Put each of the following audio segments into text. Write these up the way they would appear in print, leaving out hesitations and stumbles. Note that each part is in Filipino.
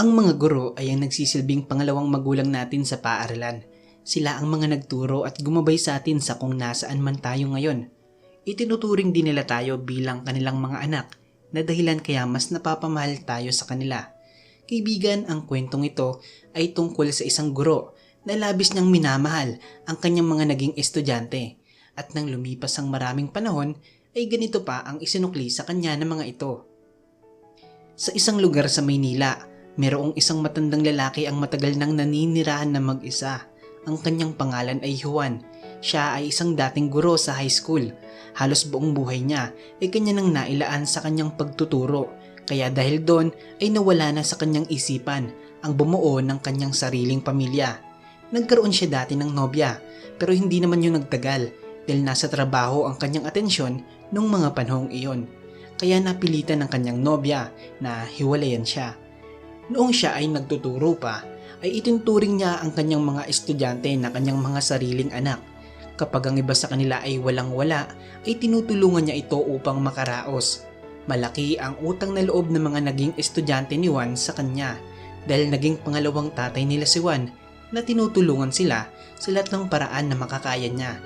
Ang mga guro ay ang nagsisilbing pangalawang magulang natin sa paaralan. Sila ang mga nagturo at gumabay sa atin sa kung nasaan man tayo ngayon. Itinuturing din nila tayo bilang kanilang mga anak na dahilan kaya mas napapamahal tayo sa kanila. Kaibigan, ang kwentong ito ay tungkol sa isang guro na labis niyang minamahal ang kanyang mga naging estudyante. At nang lumipas ang maraming panahon ay ganito pa ang isinukli sa kanya ng mga ito. Sa isang lugar sa Maynila, mayroong isang matandang lalaki ang matagal nang naninirahan na mag-isa. Ang kanyang pangalan ay Juan. Siya ay isang dating guro sa high school. Halos buong buhay niya ay kanya nang nailaan sa kanyang pagtuturo. Kaya dahil doon ay nawala na sa kanyang isipan ang bumuo ng kanyang sariling pamilya. Nagkaroon siya dati ng nobya pero hindi naman yun nagtagal dahil nasa trabaho ang kanyang atensyon nung mga panahong iyon. Kaya napilitan ng kanyang nobya na hiwalayan siya. Noong siya ay nagtuturo pa, ay itinuturing niya ang kanyang mga estudyante na kanyang mga sariling anak. Kapag ang iba sa kanila ay walang-wala, ay tinutulungan niya ito upang makaraos. Malaki ang utang na loob ng mga naging estudyante ni Juan sa kanya dahil naging pangalawang tatay nila si Juan na tinutulungan sila sa lahat ng paraan na makakaya niya.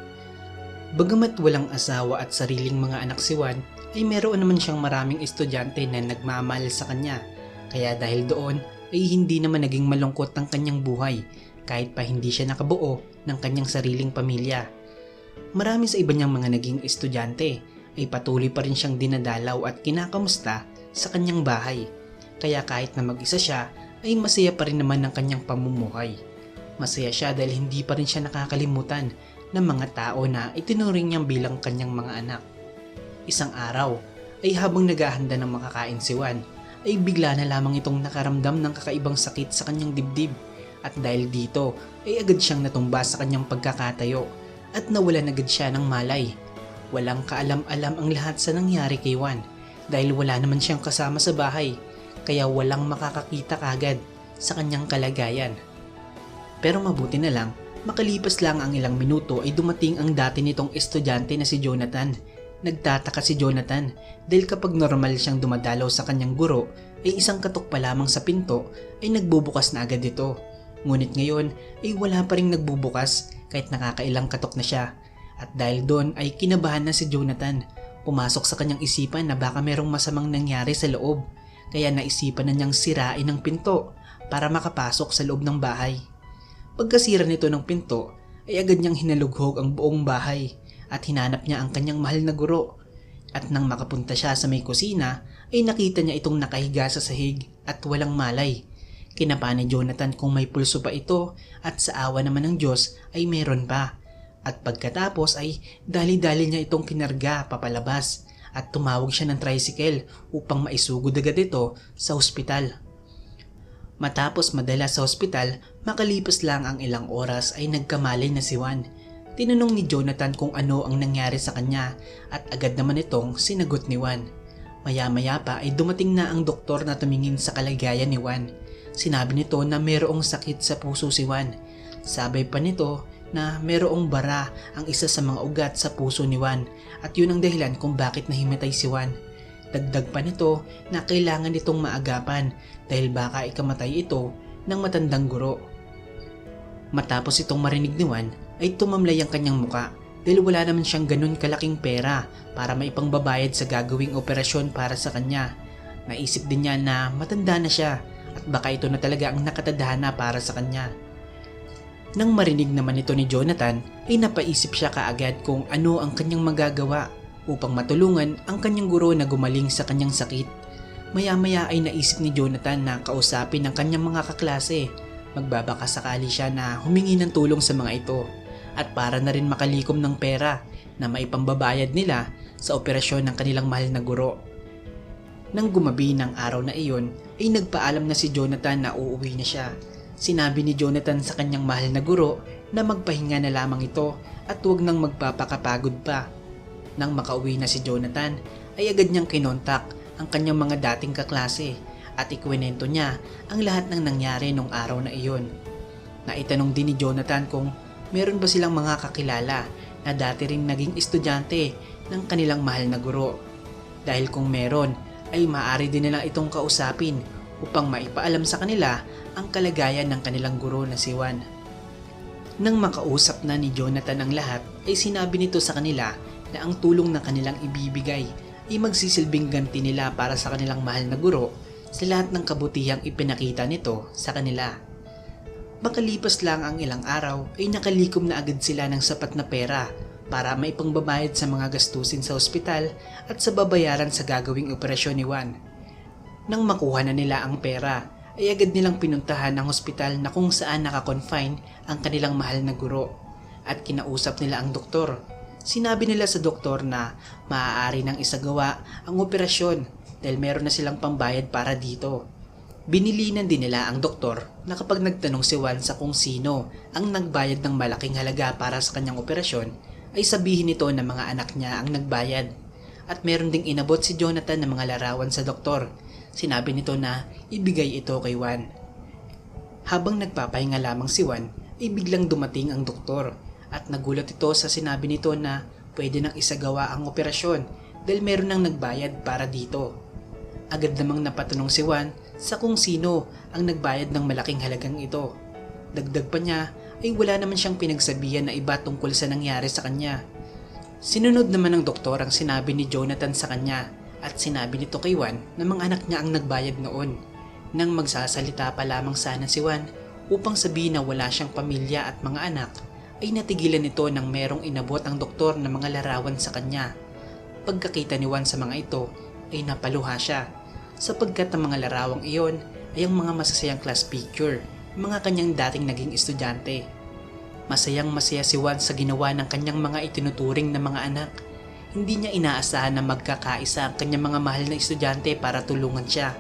Bagamat walang asawa at sariling mga anak si Juan, ay meron naman siyang maraming estudyante na nagmamahal sa kanya. Kaya dahil doon ay hindi naman naging malungkot ang kanyang buhay kahit pa hindi siya nakabuo ng kanyang sariling pamilya. Marami sa iba niyang mga naging estudyante ay patuloy pa rin siyang dinadalaw at kinakamusta sa kanyang bahay. Kaya kahit na mag-isa siya ay masaya pa rin naman ang kanyang pamumuhay. Masaya siya dahil hindi pa rin siya nakakalimutan ng mga tao na itinuring niyang bilang kanyang mga anak. Isang araw ay habang naghahanda ng makakain si Juan ay bigla na lamang itong nakaramdam ng kakaibang sakit sa kanyang dibdib at dahil dito ay agad siyang natumba sa kanyang pagkakatayo at nawalan agad siya ng malay. Walang kaalam-alam ang lahat sa nangyari kay Juan dahil wala naman siyang kasama sa bahay kaya walang makakakita kagad sa kanyang kalagayan. Pero mabuti na lang, makalipas lang ang ilang minuto ay dumating ang dati nitong estudyante na si Jonathan. Nagtataka si Jonathan dahil kapag normal siyang dumadalaw sa kanyang guro ay isang katok pa lamang sa pinto ay nagbubukas na agad ito. Ngunit ngayon ay wala pa ring nagbubukas kahit nakakailang katok na siya. At dahil doon ay kinabahan na si Jonathan. Pumasok sa kanyang isipan na baka merong masamang nangyari sa loob. Kaya naisipan na niyang sirain ang pinto para makapasok sa loob ng bahay. Pagkasira nito ng pinto ay agad niyang hinalughog ang buong bahay at hinanap niya ang kanyang mahal na guro. At nang makapunta siya sa may kusina ay nakita niya itong nakahiga sa sahig at walang malay. Kinapa ni Jonathan kung may pulso pa ito at sa awa naman ng Diyos ay meron pa. At pagkatapos ay dali-dali niya itong kinarga papalabas at tumawag siya ng tricycle upang maisugod agad ito sa ospital. Matapos madala sa ospital, makalipas lang ang ilang oras ay nagkamalay na si Juan. Tinanong ni Jonathan kung ano ang nangyari sa kanya at agad naman itong sinagot ni Juan. Maya-maya pa ay dumating na ang doktor na tumingin sa kalagayan ni Juan. Sinabi nito na mayroong sakit sa puso si Juan. Sabay pa nito na mayroong bara ang isa sa mga ugat sa puso ni Juan at yun ang dahilan kung bakit nahimatay si Juan. Dagdag pa nito na kailangan itong maagapan dahil baka ikamatay ito ng matandang guro. Matapos itong marinig ni Juan ay tumamlay ang kanyang muka dahil wala naman siyang ganun kalaking pera para maipangbabayad sa gagawing operasyon para sa kanya. Naisip din niya na matanda na siya at baka ito na talaga ang nakatadhana para sa kanya. Nang marinig naman ito ni Jonathan ay napaisip siya kaagad kung ano ang kanyang magagawa upang matulungan ang kanyang guro na gumaling sa kanyang sakit. Maya-maya ay naisip ni Jonathan na kausapin ang kanyang mga kaklase. Magbabaka sakali siya na humingi ng tulong sa mga ito at para na rin makalikom ng pera na maipambabayad nila sa operasyon ng kanilang mahal na guro. Nang gumabi ng araw na iyon ay nagpaalam na si Jonathan na uuwi na siya. Sinabi ni Jonathan sa kanyang mahal na guro na magpahinga na lamang ito at huwag nang magpapakapagod pa. Nang makauwi na si Jonathan ay agad niyang kinontak ang kanyang mga dating kaklase at ikwento niya ang lahat ng nangyari nung araw na iyon. Naitanong din ni Jonathan kung meron ba silang mga kakilala na dati ring naging estudyante ng kanilang mahal na guro. Dahil kung meron ay maaari din nilang itong kausapin upang maipaalam sa kanila ang kalagayan ng kanilang guro na si Juan. Nang makausap na ni Jonathan ang lahat, ay sinabi nito sa kanila na ang tulong na kanilang ibibigay ay magsisilbing ganti nila para sa kanilang mahal na guro sa lahat ng kabutihang ipinakita nito sa kanila. Makalipas lang ang ilang araw ay nakalikom na agad sila ng sapat na pera para maipangbabayad sa mga gastusin sa ospital at sa babayaran sa gagawing operasyon ni Juan. Nang makuha na nila ang pera, ay agad nilang pinuntahan ang ospital na kung saan nakakonfine ang kanilang mahal na guro at kinausap nila ang doktor. Sinabi nila sa doktor na maaari nang isagawa ang operasyon dahil meron na silang pambayad para dito. Binilinan din nila ang doktor na kapag nagtanong si Juan sa kung sino ang nagbayad ng malaking halaga para sa kanyang operasyon, ay sabihin nito na mga anak niya ang nagbayad. At meron ding inabot si Jonathan ng mga larawan sa doktor. Sinabi nito na ibigay ito kay Juan. Habang nagpapahinga lamang si Juan, ay biglang dumating ang doktor at nagulat ito sa sinabi nito na pwede nang isagawa ang operasyon dahil meron nang nagbayad para dito. Agad namang napatanong si Juan sa kung sino ang nagbayad ng malaking halagang ito. Dagdag pa niya ay wala naman siyang pinagsabihan na iba tungkol sa nangyari sa kanya. Sinunod naman ng doktor ang sinabi ni Jonathan sa kanya at sinabi nito kay Juan na mga anak niya ang nagbayad noon. Nang magsasalita pa lamang sana si Juan upang sabihin na wala siyang pamilya at mga anak, ay natigilan nito nang merong inabot ang doktor ng mga larawan sa kanya. Pagkakita ni Juan sa mga ito ay napaluha siya sapagkat ang mga larawang iyon ay ang mga masasayang class picture, mga kanyang dating naging estudyante. Masayang masaya si Juan sa ginawa ng kanyang mga itinuturing na mga anak. Hindi niya inaasahan na magkakaisa ang kanyang mga mahal na estudyante para tulungan siya.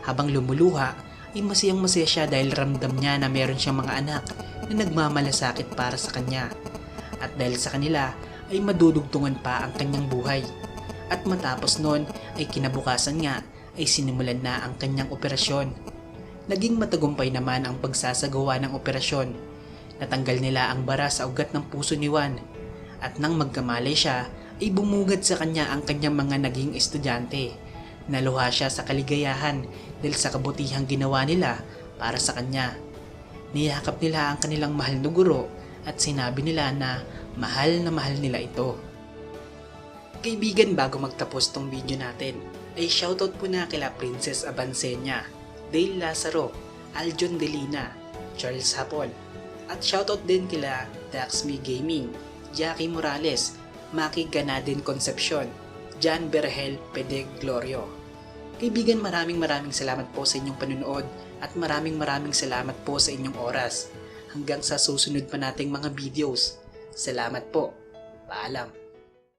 Habang lumuluha, ay masayang masaya siya dahil ramdam niya na meron siyang mga anak na nagmamalasakit para sa kanya. At dahil sa kanila, ay madudugtungan pa ang kanyang buhay. At matapos nun, ay kinabukasan nga, ay sinimulan na ang kanyang operasyon. Naging matagumpay naman ang pagsasagawa ng operasyon. Natanggal nila ang bara sa ugat ng puso ni Juan. At nang magkamalay siya, ay bumugad sa kanya ang kanyang mga naging estudyante. Naluha siya sa kaligayahan dahil sa kabutihang ginawa nila para sa kanya. Niyakap nila ang kanilang mahal na guro at sinabi nila na mahal na mahal nila ito. Kaibigan, bago magtapos tong video natin, ay shoutout po na kila Princess Abansenya, Dale Lazaro, Aljon Delina, Charles Hapon, at shoutout din kila Daxme Gaming, Jackie Morales, Maki Ganadin Concepcion, Jan Berhel Pedeg Glorio. Kaibigan, maraming salamat po sa inyong panunood at maraming salamat po sa inyong oras. Hanggang sa susunod pa nating mga videos. Salamat po. Paalam.